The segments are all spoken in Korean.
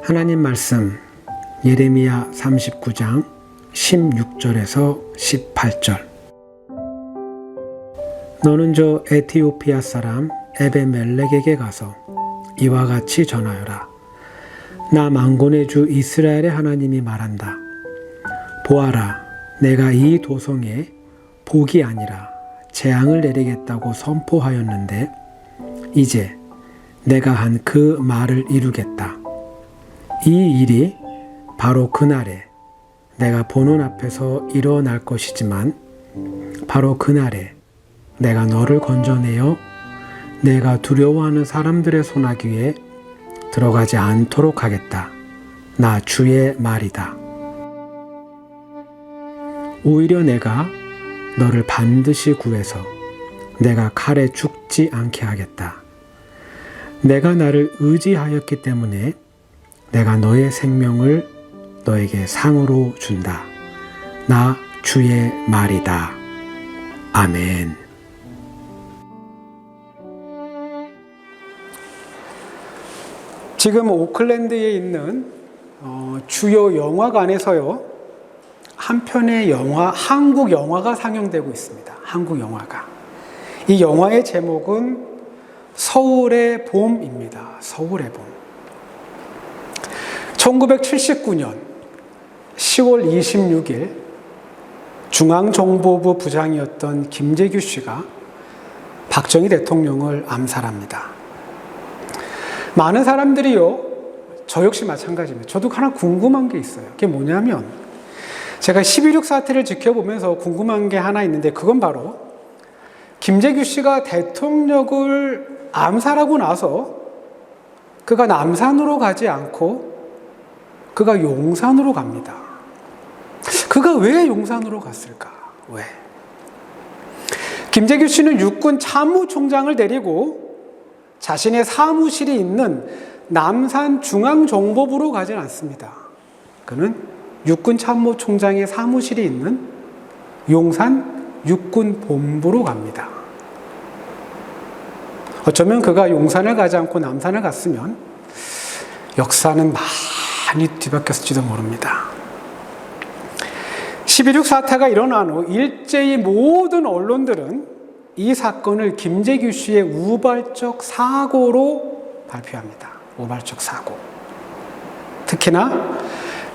하나님 말씀 예레미야 39장 16절에서 18절. 너는 저 에티오피아 사람 에베멜렉에게 가서 이와 같이 전하여라. 나 만군의 주 이스라엘의 하나님이 말한다. 보아라, 내가 이 도성에 복이 아니라 재앙을 내리겠다고 선포하였는데 이제 내가 한 그 말을 이루겠다. 이 일이 바로 그날에 내가 보는 앞에서 일어날 것이지만 바로 그날에 내가 너를 건져내어 내가 두려워하는 사람들의 손아귀에 들어가지 않도록 하겠다. 나 주의 말이다. 오히려 내가 너를 반드시 구해서 내가 칼에 죽지 않게 하겠다. 내가 나를 의지하였기 때문에 내가 너의 생명을 너에게 상으로 준다. 나 주의 말이다. 아멘. 지금 오클랜드에 있는 주요 영화관에서요, 한 편의 영화, 한국 영화가 상영되고 있습니다. 한국 영화가. 이 영화의 제목은 서울의 봄입니다. 서울의 봄. 1979년 10월 26일 중앙정보부 부장이었던 김재규 씨가 박정희 대통령을 암살합니다. 많은 사람들이요, 저 역시 마찬가지입니다. 저도 하나 궁금한 게 있어요. 그게 뭐냐면, 제가 12.6 사태를 지켜보면서 궁금한 게 하나 있는데, 그건 바로 김재규 씨가 대통령을 암살하고 나서 그가 남산으로 가지 않고 그가 용산으로 갑니다. 그가 왜 용산으로 갔을까? 왜? 김재규 씨는 육군 참모총장을 데리고 자신의 사무실이 있는 남산 중앙정보부로 가진 않습니다. 그는 육군 참모총장의 사무실이 있는 용산 육군본부로 갑니다. 어쩌면 그가 용산을 가지 않고 남산을 갔으면 역사는 많이 뒤바뀌었을지도 모릅니다. 12.6 사태가 일어난 후 일제히 모든 언론들은 이 사건을 김재규 씨의 우발적 사고로 발표합니다. 우발적 사고. 특히나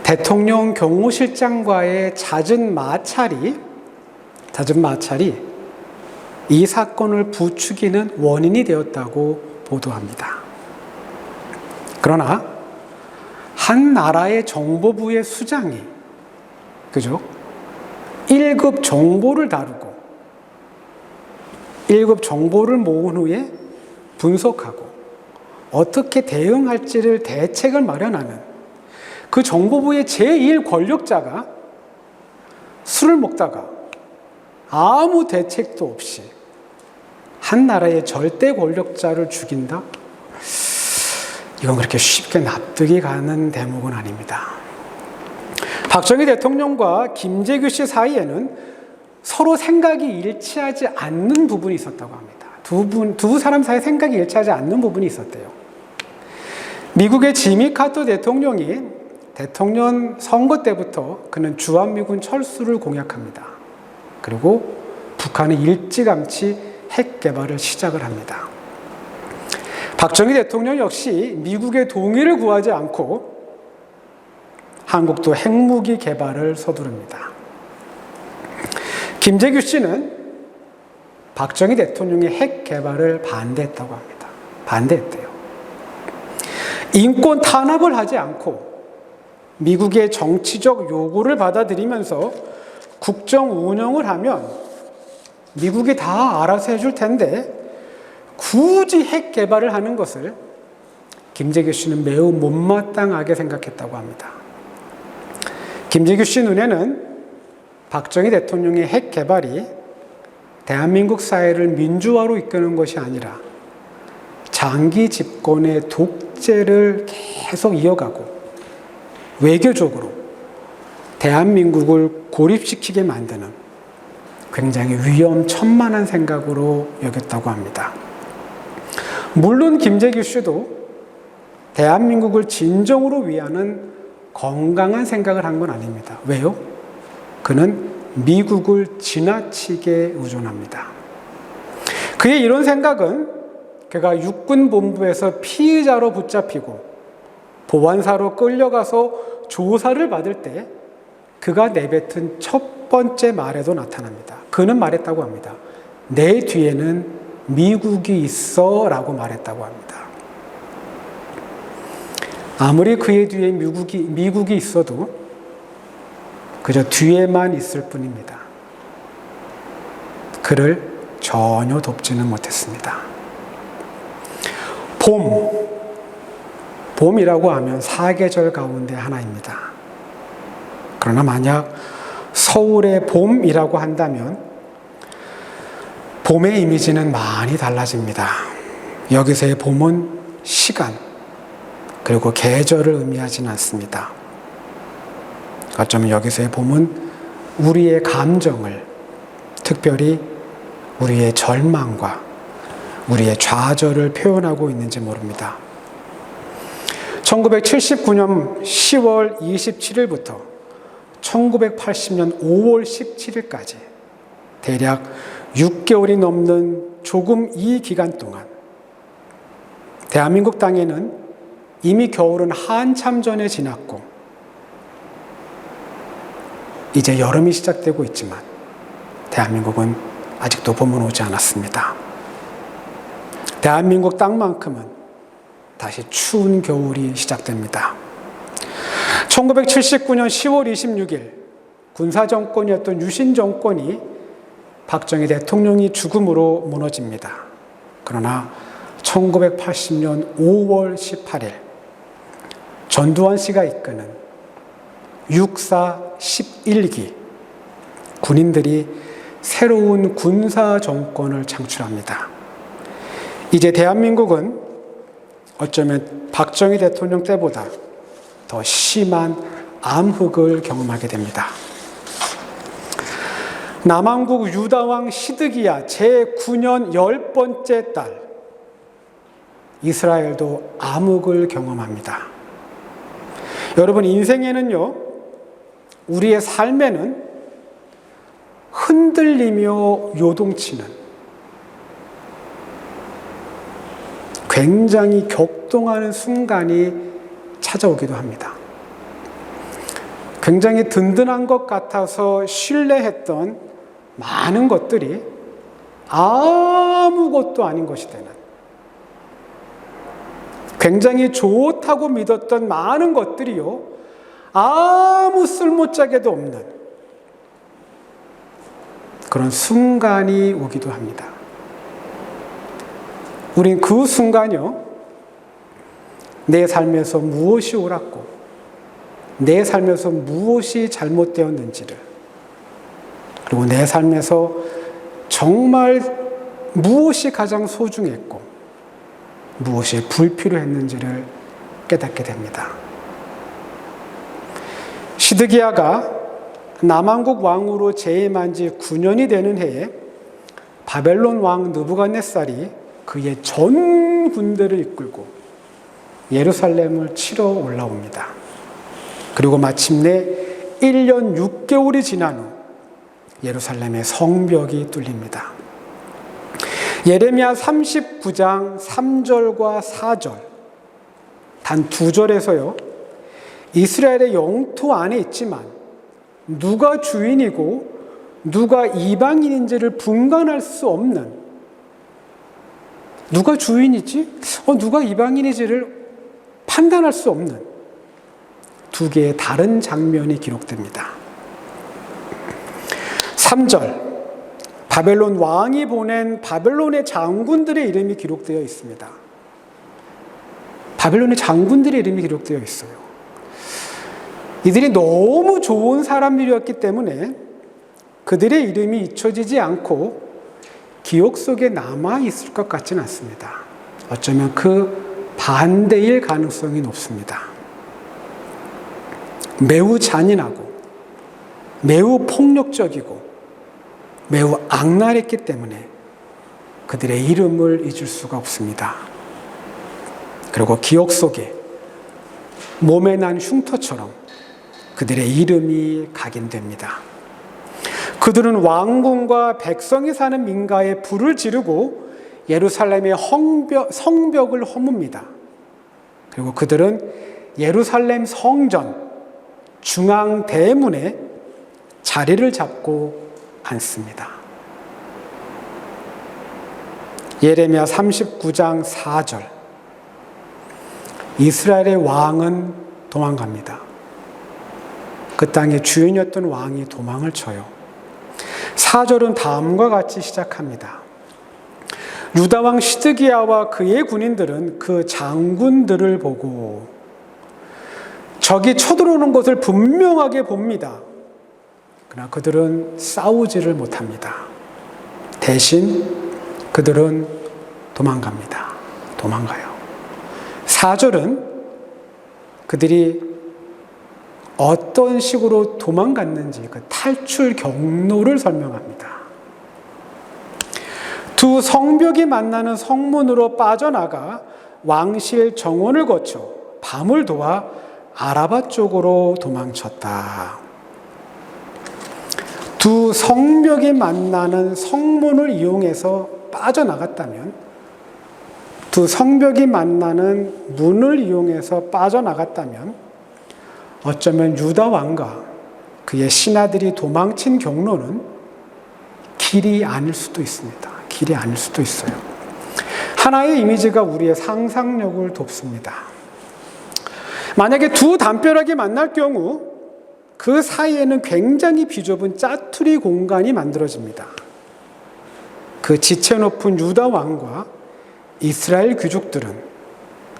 대통령 경호실장과의 잦은 마찰이 이 사건을 부추기는 원인이 되었다고 보도합니다. 그러나 한 나라의 정보부의 수장이, 그죠? 1급 정보를 다루고 1급 정보를 모은 후에 분석하고 어떻게 대응할지를 대책을 마련하는 그 정보부의 제1 권력자가 술을 먹다가 아무 대책도 없이 한 나라의 절대 권력자를 죽인다? 이건 그렇게 쉽게 납득이 가는 대목은 아닙니다. 박정희 대통령과 김재규 씨 사이에는 서로 생각이 일치하지 않는 부분이 있었다고 합니다. 두 사람 사이에 생각이 일치하지 않는 부분이 있었대요. 미국의 지미 카터 대통령이 대통령 선거 때부터 그는 주한미군 철수를 공약합니다. 그리고 북한은 일찌감치 핵 개발을 시작을 합니다. 박정희 대통령 역시 미국의 동의를 구하지 않고 한국도 핵무기 개발을 서두릅니다. 김재규 씨는 박정희 대통령의 핵 개발을 반대했다고 합니다. 반대했대요. 인권 탄압을 하지 않고 미국의 정치적 요구를 받아들이면서 국정 운영을 하면 미국이 다 알아서 해줄 텐데 굳이 핵 개발을 하는 것을 김재규 씨는 매우 못마땅하게 생각했다고 합니다. 김재규 씨 눈에는 박정희 대통령의 핵 개발이 대한민국 사회를 민주화로 이끄는 것이 아니라 장기 집권의 독재를 계속 이어가고 외교적으로 대한민국을 고립시키게 만드는 굉장히 위험천만한 생각으로 여겼다고 합니다. 물론 김재규 씨도 대한민국을 진정으로 위하는 건강한 생각을 한 건 아닙니다. 왜요? 그는 미국을 지나치게 의존합니다. 그의 이런 생각은 그가 육군본부에서 피의자로 붙잡히고 보안사로 끌려가서 조사를 받을 때 그가 내뱉은 첫 번째 말에도 나타납니다. 그는 말했다고 합니다. 내 뒤에는 미국이 있어 라고 말했다고 합니다. 아무리 그의 뒤에 미국이 있어도 그저 뒤에만 있을 뿐입니다. 그를 전혀 돕지는 못했습니다. 봄이라고 하면 사계절 가운데 하나입니다. 그러나 만약 서울의 봄이라고 한다면 봄의 이미지는 많이 달라집니다. 여기서의 봄은 시간 그리고 계절을 의미하지는 않습니다. 어쩌면 여기서의 봄은 우리의 감정을, 특별히 우리의 절망과 우리의 좌절을 표현하고 있는지 모릅니다. 1979년 10월 27일부터 1980년 5월 17일까지 대략 6개월이 넘는 조금 이 기간 동안 대한민국 땅에는 이미 겨울은 한참 전에 지났고 이제 여름이 시작되고 있지만 대한민국은 아직도 봄은 오지 않았습니다. 대한민국 땅만큼은 다시 추운 겨울이 시작됩니다. 1979년 10월 26일 군사정권이었던 유신정권이 박정희 대통령이 죽음으로 무너집니다. 그러나 1980년 5월 18일 전두환 씨가 이끄는 육사 11기 군인들이 새로운 군사정권을 창출합니다. 이제 대한민국은 어쩌면 박정희 대통령 때보다 더 심한 암흑을 경험하게 됩니다. 남한국 유다왕 시드기야 제9년 10번째 딸 이스라엘도 암흑을 경험합니다. 여러분, 인생에는요, 우리의 삶에는 흔들리며 요동치는 굉장히 격동하는 순간이 찾아오기도 합니다. 굉장히 든든한 것 같아서 신뢰했던 많은 것들이 아무것도 아닌 것이 되는, 굉장히 좋다고 믿었던 많은 것들이요, 아무 쓸모짝에도 없는 그런 순간이 오기도 합니다. 우린 그 순간이요, 내 삶에서 무엇이 옳았고 내 삶에서 무엇이 잘못되었는지를, 그리고 내 삶에서 정말 무엇이 가장 소중했고 무엇이 불필요했는지를 깨닫게 됩니다. 시드기야가 남한국 왕으로 재임한 지 9년이 되는 해에 바벨론 왕 느부갓네살이 그의 전 군대를 이끌고 예루살렘을 치러 올라옵니다. 그리고 마침내 1년 6개월이 지난 후 예루살렘의 성벽이 뚫립니다. 예레미야 39장 3절과 4절, 단 2절에서요, 이스라엘의 영토 안에 있지만 누가 주인이고 누가 이방인인지를 분간할 수 없는, 누가 주인이지? 누가 이방인인지를 판단할 수 없는 두 개의 다른 장면이 기록됩니다. 3절, 바벨론 왕이 보낸 바벨론의 장군들의 이름이 기록되어 있습니다. 바벨론의 장군들의 이름이 기록되어 있어요. 이들이 너무 좋은 사람들이었기 때문에 그들의 이름이 잊혀지지 않고 기억 속에 남아있을 것 같지는 않습니다. 어쩌면 그 반대일 가능성이 높습니다. 매우 잔인하고 매우 폭력적이고 매우 악랄했기 때문에 그들의 이름을 잊을 수가 없습니다. 그리고 기억 속에 몸에 난 흉터처럼 그들의 이름이 각인됩니다. 그들은 왕궁과 백성이 사는 민가에 불을 지르고 예루살렘의 성벽을 허뭅니다. 그리고 그들은 예루살렘 성전 중앙 대문에 자리를 잡고 앉습니다. 예레미야 39장 4절. 이스라엘의 왕은 도망갑니다. 그 땅의 주인이었던 왕이 도망을 쳐요. 4절은 다음과 같이 시작합니다. 유다 왕 시드기야와 그의 군인들은 그 장군들을 보고 적이 쳐들어오는 것을 분명하게 봅니다. 그러나 그들은 싸우지를 못합니다. 대신 그들은 도망갑니다. 도망가요. 4절은 그들이 어떤 식으로 도망갔는지 그 탈출 경로를 설명합니다. 두 성벽이 만나는 성문으로 빠져나가 왕실 정원을 거쳐 밤을 도와 아라바 쪽으로 도망쳤다. 두 성벽이 만나는 성문을 이용해서 빠져나갔다면, 두 성벽이 만나는 문을 이용해서 빠져나갔다면 어쩌면 유다 왕과 그의 신하들이 도망친 경로는 길이 아닐 수도 있습니다. 길이 아닐 수도 있어요. 하나의 이미지가 우리의 상상력을 돕습니다. 만약에 두 담벼락이 만날 경우 그 사이에는 굉장히 비좁은 짜투리 공간이 만들어집니다. 그 지체 높은 유다 왕과 이스라엘 귀족들은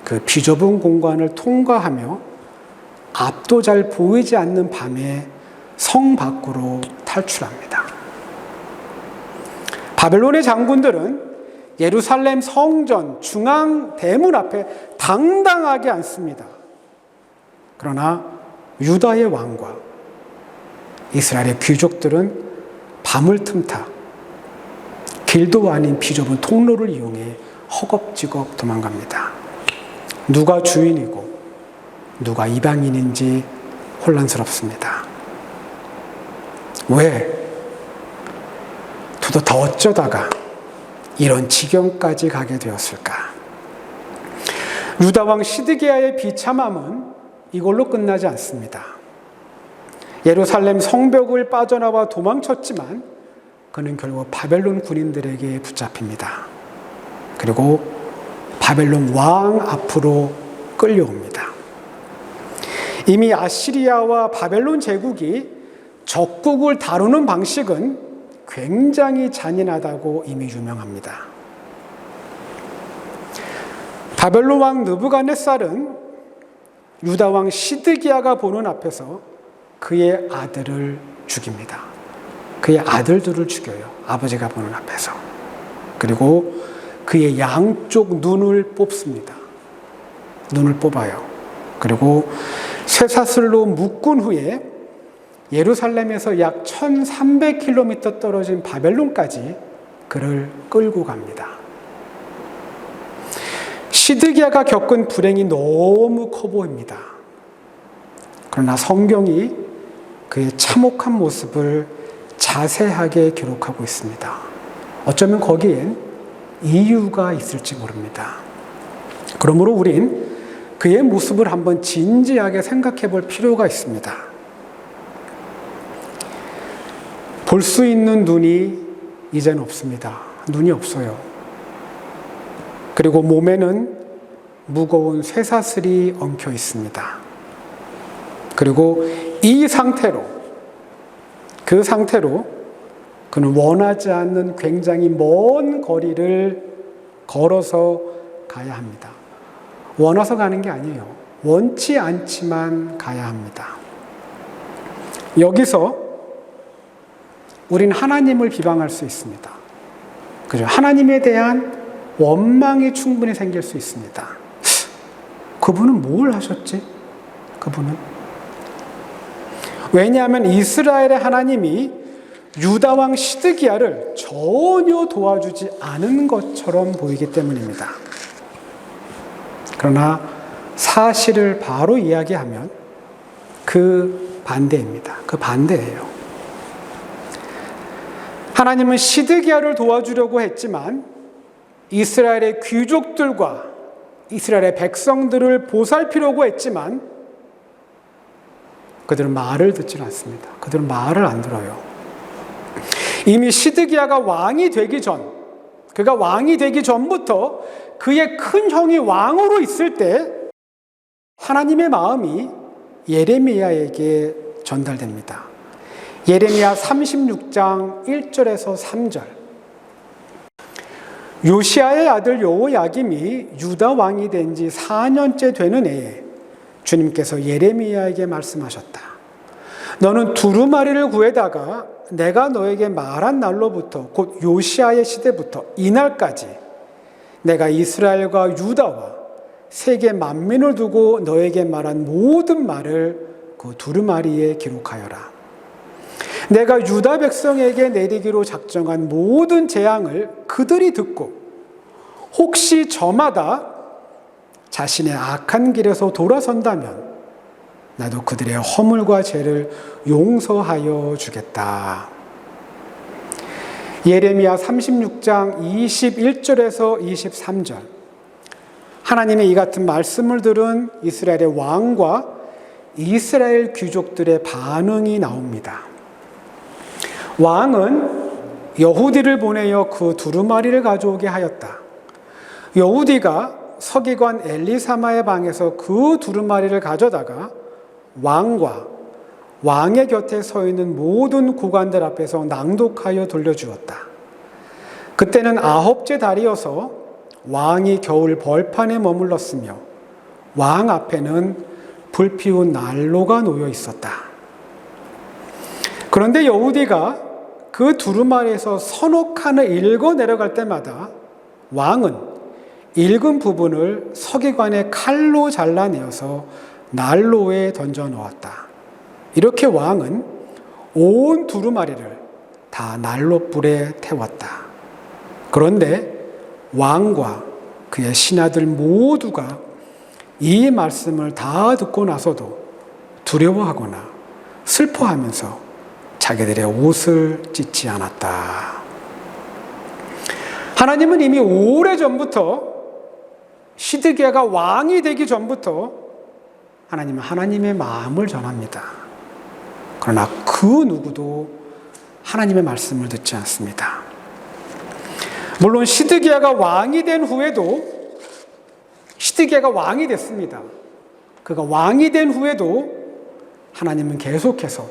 그 비좁은 공간을 통과하며 앞도 잘 보이지 않는 밤에 성 밖으로 탈출합니다. 바벨론의 장군들은 예루살렘 성전 중앙 대문 앞에 당당하게 앉습니다. 그러나 유다의 왕과 이스라엘의 귀족들은 밤을 틈타 길도 아닌 비좁은 통로를 이용해 허겁지겁 도망갑니다. 누가 주인이고 누가 이방인인지 혼란스럽습니다. 왜? 더 어쩌다가 이런 지경까지 가게 되었을까? 유다 왕 시드기야의 비참함은 이걸로 끝나지 않습니다. 예루살렘 성벽을 빠져나와 도망쳤지만 그는 결국 바벨론 군인들에게 붙잡힙니다. 그리고 바벨론 왕 앞으로 끌려옵니다. 이미 아시리아와 바벨론 제국이 적국을 다루는 방식은 굉장히 잔인하다고 이미 유명합니다. 바벨론 왕 느부갓네살은 유다 왕 시드기야가 보는 앞에서 그의 아들을 죽입니다. 그의 아들들을 죽여요. 아버지가 보는 앞에서. 그리고 그의 양쪽 눈을 뽑습니다. 눈을 뽑아요. 그리고 쇠사슬로 묶은 후에 예루살렘에서 약 1300km 떨어진 바벨론까지 그를 끌고 갑니다. 시드기야가 겪은 불행이 너무 커 보입니다. 그러나 성경이 그의 참혹한 모습을 자세하게 기록하고 있습니다. 어쩌면 거기엔 이유가 있을지 모릅니다. 그러므로 우린 그의 모습을 한번 진지하게 생각해 볼 필요가 있습니다. 볼 수 있는 눈이 이젠 없습니다. 눈이 없어요. 그리고 몸에는 무거운 쇠사슬이 엉켜 있습니다. 그리고 이 상태로, 그 상태로 그는 원하지 않는 굉장히 먼 거리를 걸어서 가야 합니다. 원해서 가는 게 아니에요. 원치 않지만 가야 합니다. 여기서 우린 하나님을 비방할 수 있습니다. 그죠? 하나님에 대한 원망이 충분히 생길 수 있습니다. 그분은 뭘 하셨지? 그분은? 왜냐하면 이스라엘의 하나님이 유다 왕 시드기야를 전혀 도와주지 않은 것처럼 보이기 때문입니다. 그러나 사실을 바로 이야기하면 그 반대입니다. 그 반대예요. 하나님은 시드기야를 도와주려고 했지만 이스라엘의 귀족들과 이스라엘의 백성들을 보살피려고 했지만 그들은 말을 듣지 않습니다. 그들은 말을 안 들어요. 이미 시드기야가 왕이 되기 전, 그가 왕이 되기 전부터 그의 큰 형이 왕으로 있을 때 하나님의 마음이 예레미야에게 전달됩니다. 예레미야 36장 1절에서 3절. 요시야의 아들 여호야김이 유다 왕이 된 지 4년째 되는 해에 주님께서 예레미야에게 말씀하셨다. 너는 두루마리를 구해다가 내가 너에게 말한 날로부터 곧 요시야의 시대부터 이날까지 내가 이스라엘과 유다와 세계 만민을 두고 너에게 말한 모든 말을 그 두루마리에 기록하여라. 내가 유다 백성에게 내리기로 작정한 모든 재앙을 그들이 듣고 혹시 저마다 자신의 악한 길에서 돌아선다면 나도 그들의 허물과 죄를 용서하여 주겠다. 예레미야 36장 21절에서 23절. 하나님의 이 같은 말씀을 들은 이스라엘의 왕과 이스라엘 귀족들의 반응이 나옵니다. 왕은 여후디를 보내어 그 두루마리를 가져오게 하였다. 여후디가 서기관 엘리사마의 방에서 그 두루마리를 가져다가 왕과 왕의 곁에 서 있는 모든 고관들 앞에서 낭독하여 돌려주었다. 그때는 9째 달이어서 왕이 겨울 벌판에 머물렀으며 왕 앞에는 불피운 난로가 놓여 있었다. 그런데 여후디가 그 두루마리에서 서너 칸을 읽어 내려갈 때마다 왕은 읽은 부분을 서기관의 칼로 잘라내어서 난로에 던져 넣었다. 이렇게 왕은 온 두루마리를 다 난로불에 태웠다. 그런데 왕과 그의 신하들 모두가 이 말씀을 다 듣고 나서도 두려워하거나 슬퍼하면서 자기들의 옷을 찢지 않았다. 하나님은 이미 오래전부터 시드기야가 왕이 되기 전부터 하나님은 하나님의 마음을 전합니다. 그러나 그 누구도 하나님의 말씀을 듣지 않습니다. 물론 시드기야가 왕이 된 후에도 시드기야가 왕이 됐습니다. 그가 왕이 된 후에도 하나님은 계속해서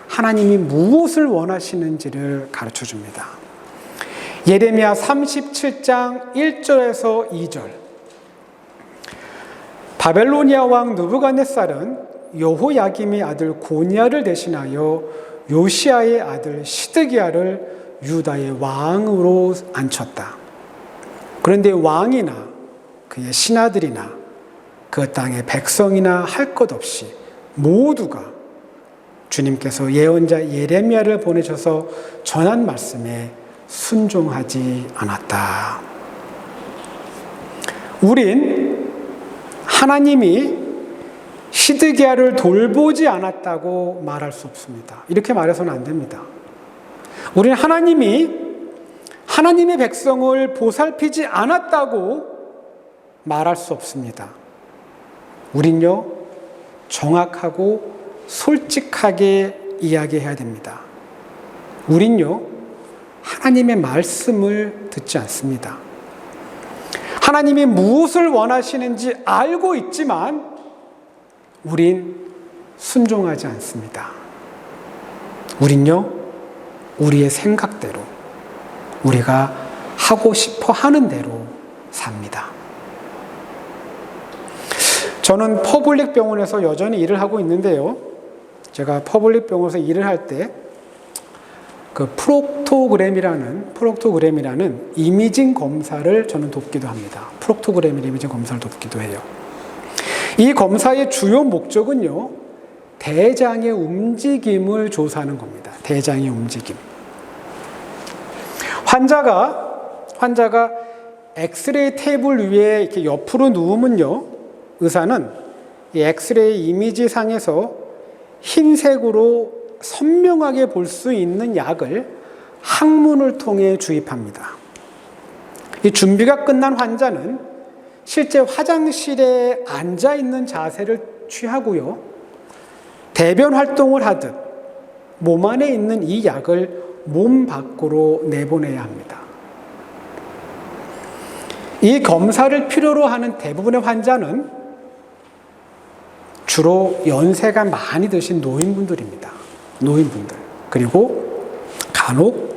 하나님이 무엇을 원하시는지를 가르쳐 줍니다. 예레미야 37장 1절에서 2절. 바벨로니아 왕 느부갓네살은 여호야김의 아들 고니야를 대신하여 요시야의 아들 시드기야를 유다의 왕으로 앉혔다. 그런데 왕이나 그의 신하들이나 그 땅의 백성이나 할 것 없이 모두가 주님께서 예언자 예레미야를 보내셔서 전한 말씀에 순종하지 않았다. 우린 하나님이 시드기야를 돌보지 않았다고 말할 수 없습니다. 이렇게 말해서는 안 됩니다. 우리는 하나님이 하나님의 백성을 보살피지 않았다고 말할 수 없습니다. 우린요, 정확하고 솔직하게 이야기해야 됩니다. 우린요, 하나님의 말씀을 듣지 않습니다. 하나님이 무엇을 원하시는지 알고 있지만 우린 순종하지 않습니다. 우린요, 우리의 생각대로, 우리가 하고 싶어 하는 대로 삽니다. 저는 퍼블릭 병원에서 여전히 일을 하고 있는데요. 제가 퍼블릭 병원에서 일을 할 때 그 프록토그램이라는 이미징 검사를 저는 돕기도 합니다. 프록토그램 이미징 검사를 돕기도 해요. 이 검사의 주요 목적은요, 대장의 움직임을 조사하는 겁니다. 대장의 움직임. 환자가 엑스레이 테이블 위에 이렇게 옆으로 누우면요, 의사는 이 엑스레이 이미지 상에서 흰색으로 선명하게 볼 수 있는 약을 항문을 통해 주입합니다. 이 준비가 끝난 환자는 실제 화장실에 앉아 있는 자세를 취하고요. 대변 활동을 하듯 몸 안에 있는 이 약을 몸 밖으로 내보내야 합니다. 이 검사를 필요로 하는 대부분의 환자는 주로 연세가 많이 드신 노인분들입니다. 노인분들. 그리고 간혹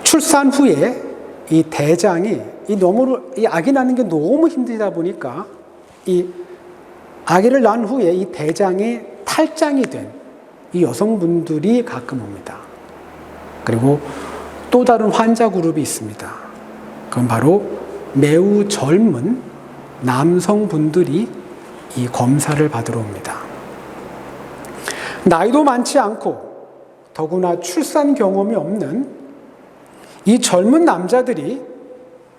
출산 후에 이 대장이 이 아기 낳는 게 너무 힘들다 보니까 이 아기를 낳은 후에 이 대장이 탈장이 된 이 여성분들이 가끔 옵니다. 그리고 또 다른 환자 그룹이 있습니다. 그건 바로 매우 젊은 남성분들이 이 검사를 받으러 옵니다. 나이도 많지 않고 더구나 출산 경험이 없는 이 젊은 남자들이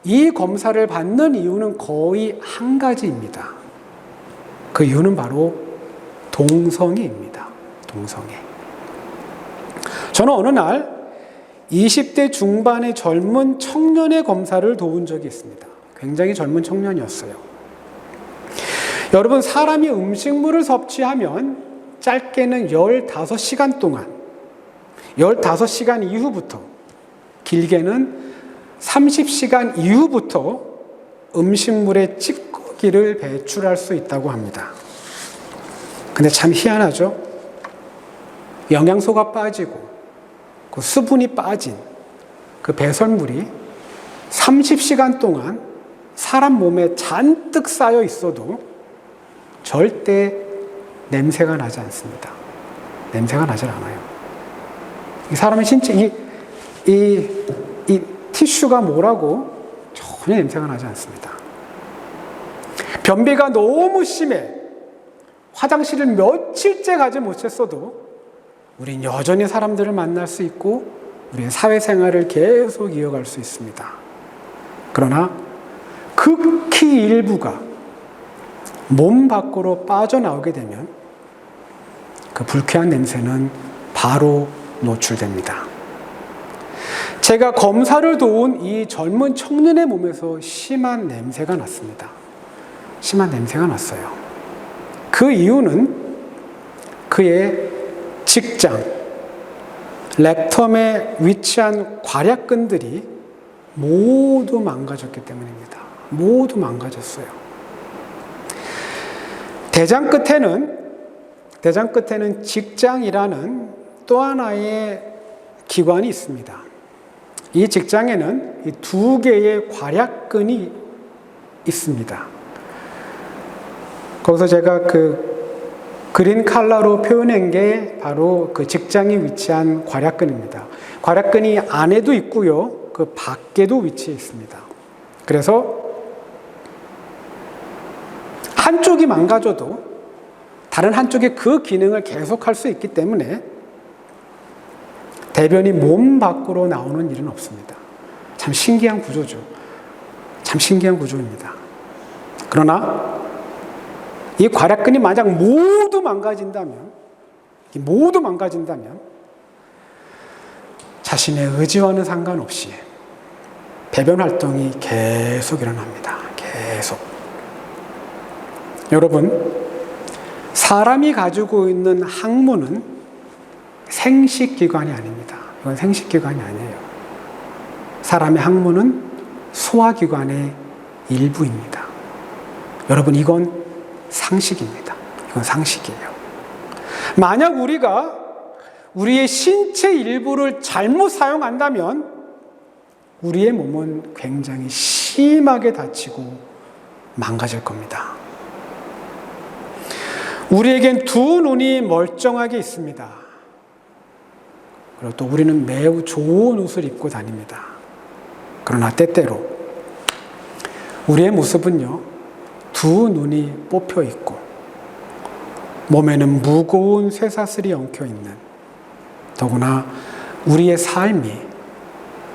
이 검사를 받는 이유는 거의 한 가지입니다. 그 이유는 바로 동성애입니다. 동성애. 저는 어느 날 20대 중반의 젊은 청년의 검사를 도운 적이 있습니다. 굉장히 젊은 청년이었어요. 여러분, 사람이 음식물을 섭취하면 짧게는 15시간 동안, 15시간 이후부터, 길게는 30시간 이후부터 음식물의 찌꺼기를 배출할 수 있다고 합니다. 근데 참 희한하죠? 영양소가 빠지고 그 수분이 빠진 그 배설물이 30시간 동안 사람 몸에 잔뜩 쌓여 있어도 절대 냄새가 나지 않습니다. 냄새가 나질 않아요. 이 사람의 신체, 이 티슈가 뭐라고 전혀 냄새가 나지 않습니다. 변비가 너무 심해 화장실을 며칠째 가지 못했어도 우린 여전히 사람들을 만날 수 있고 우리의 사회생활을 계속 이어갈 수 있습니다. 그러나 극히 일부가 몸 밖으로 빠져나오게 되면 그 불쾌한 냄새는 바로 노출됩니다. 제가 검사를 도운 이 젊은 청년의 몸에서 심한 냄새가 났습니다. 심한 냄새가 났어요. 그 이유는 그의 직장, 렉텀에 위치한 괄약근들이 모두 망가졌기 때문입니다. 모두 망가졌어요. 대장 끝에는 직장이라는 또 하나의 기관이 있습니다. 이 직장에는 이 2개의 괄약근이 있습니다. 거기서 제가 그린 컬러로 표현한 게 바로 그 직장에 위치한 괄약근입니다. 괄약근이 안에도 있고요, 그 밖에도 위치해 있습니다. 그래서 한쪽이 망가져도 다른 한쪽이 그 기능을 계속할 수 있기 때문에 대변이 몸 밖으로 나오는 일은 없습니다. 참 신기한 구조죠. 참 신기한 구조입니다. 그러나 이 괄약근이 만약 모두 망가진다면 자신의 의지와는 상관없이 배변 활동이 계속 일어납니다. 계속. 여러분, 사람이 가지고 있는 항문은 생식기관이 아닙니다. 이건 생식기관이 아니에요. 사람의 항문은 소화기관의 일부입니다. 여러분, 이건 상식입니다. 이건 상식이에요. 만약 우리가 우리의 신체 일부를 잘못 사용한다면 우리의 몸은 굉장히 심하게 다치고 망가질 겁니다. 우리에겐 2 눈이 멀쩡하게 있습니다. 그리고 또 우리는 매우 좋은 옷을 입고 다닙니다. 그러나 때때로 우리의 모습은요, 2 눈이 뽑혀 있고 몸에는 무거운 쇠사슬이 엉켜 있는, 더구나 우리의 삶이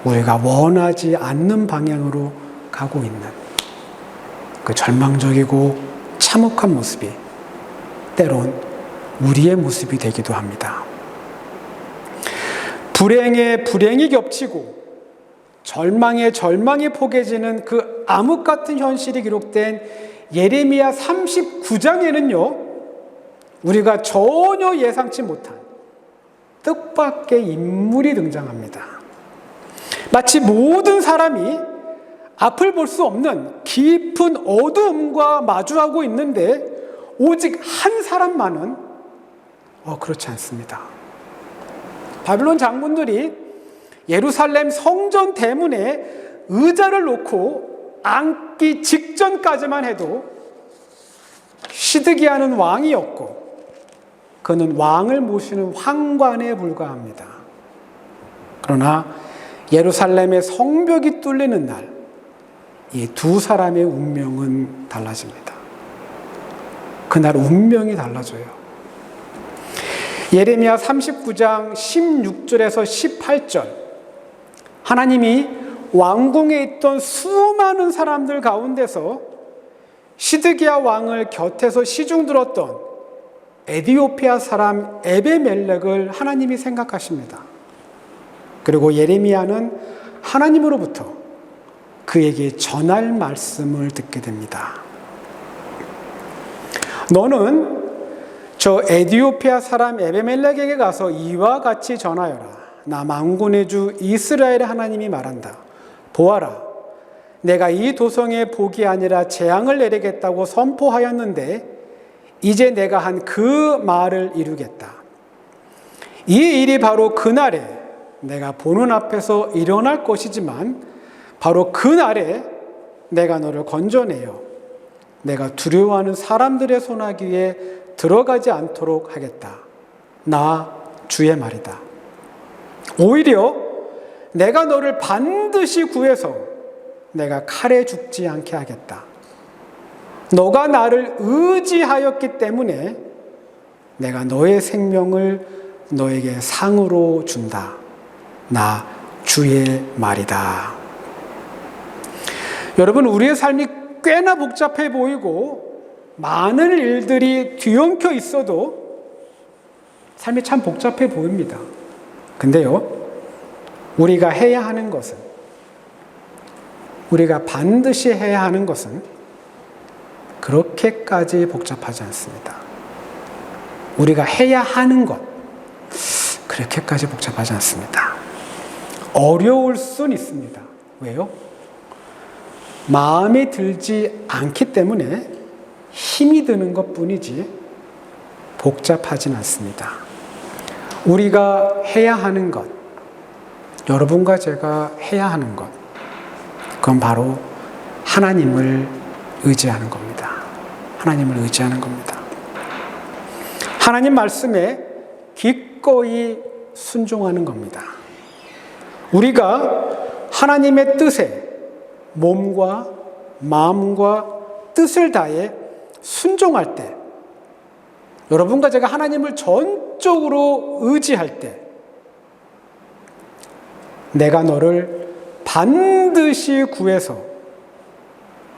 우리가 원하지 않는 방향으로 가고 있는 그 절망적이고 참혹한 모습이 때론 우리의 모습이 되기도 합니다. 불행에 불행이 겹치고 절망에 절망이 포개지는 그 암흑 같은 현실이 기록된 예레미야 39장에는요, 우리가 전혀 예상치 못한 뜻밖의 인물이 등장합니다. 마치 모든 사람이 앞을 볼 수 없는 깊은 어두움과 마주하고 있는데 오직 한 사람만은 그렇지 않습니다. 바빌론 장군들이 예루살렘 성전 대문에 의자를 놓고 앉기 직전까지만 해도 시드기야는 왕이었고 그는 왕을 모시는 황관에 불과합니다. 그러나 예루살렘의 성벽이 뚫리는 날 이 두 사람의 운명은 달라집니다. 그날 운명이 달라져요. 예레미야 39장 16절에서 18절, 하나님이 왕궁에 있던 수많은 사람들 가운데서 시드기야 왕을 곁에서 시중 들었던 에디오피아 사람 에베멜렉을 하나님이 생각하십니다. 그리고 예레미야는 하나님으로부터 그에게 전할 말씀을 듣게 됩니다. 너는 저 에디오피아 사람 에베멜렉에게 가서 이와 같이 전하여라. 나 만군의 주 이스라엘의 하나님이 말한다. 보아라, 내가 이 도성에 복이 아니라 재앙을 내리겠다고 선포하였는데 이제 내가 한 그 말을 이루겠다. 이 일이 바로 그날에 내가 보는 앞에서 일어날 것이지만 바로 그날에 내가 너를 건져내어 내가 두려워하는 사람들의 손아귀에 들어가지 않도록 하겠다. 나 주의 말이다. 오히려 내가 너를 반드시 구해서 내가 칼에 죽지 않게 하겠다. 너가 나를 의지하였기 때문에 내가 너의 생명을 너에게 상으로 준다. 나 주의 말이다. 여러분, 우리의 삶이 꽤나 복잡해 보이고 많은 일들이 뒤엉켜 있어도 삶이 참 복잡해 보입니다. 근데요, 우리가 해야 하는 것은, 우리가 반드시 해야 하는 것은 그렇게까지 복잡하지 않습니다. 우리가 해야 하는 것, 그렇게까지 복잡하지 않습니다. 어려울 순 있습니다. 왜요? 마음에 들지 않기 때문에 힘이 드는 것 뿐이지 복잡하진 않습니다. 우리가 해야 하는 것, 여러분과 제가 해야 하는 것, 그건 바로 하나님을 의지하는 겁니다. 하나님을 의지하는 겁니다. 하나님 말씀에 기꺼이 순종하는 겁니다. 우리가 하나님의 뜻에 몸과 마음과 뜻을 다해 순종할 때, 여러분과 제가 하나님을 전적으로 의지할 때, 내가 너를 반드시 구해서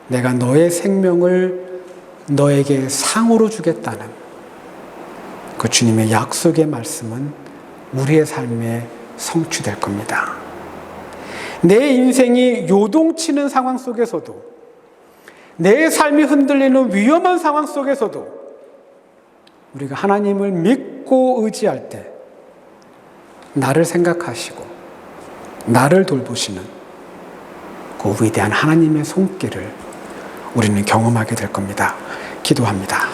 내가 너의 생명을 너에게 상으로 주겠다는 그 주님의 약속의 말씀은 우리의 삶에 성취될 겁니다. 내 인생이 요동치는 상황 속에서도, 내 삶이 흔들리는 위험한 상황 속에서도 우리가 하나님을 믿고 의지할 때 나를 생각하시고 나를 돌보시는 그 위대한 하나님의 손길을 우리는 경험하게 될 겁니다. 기도합니다.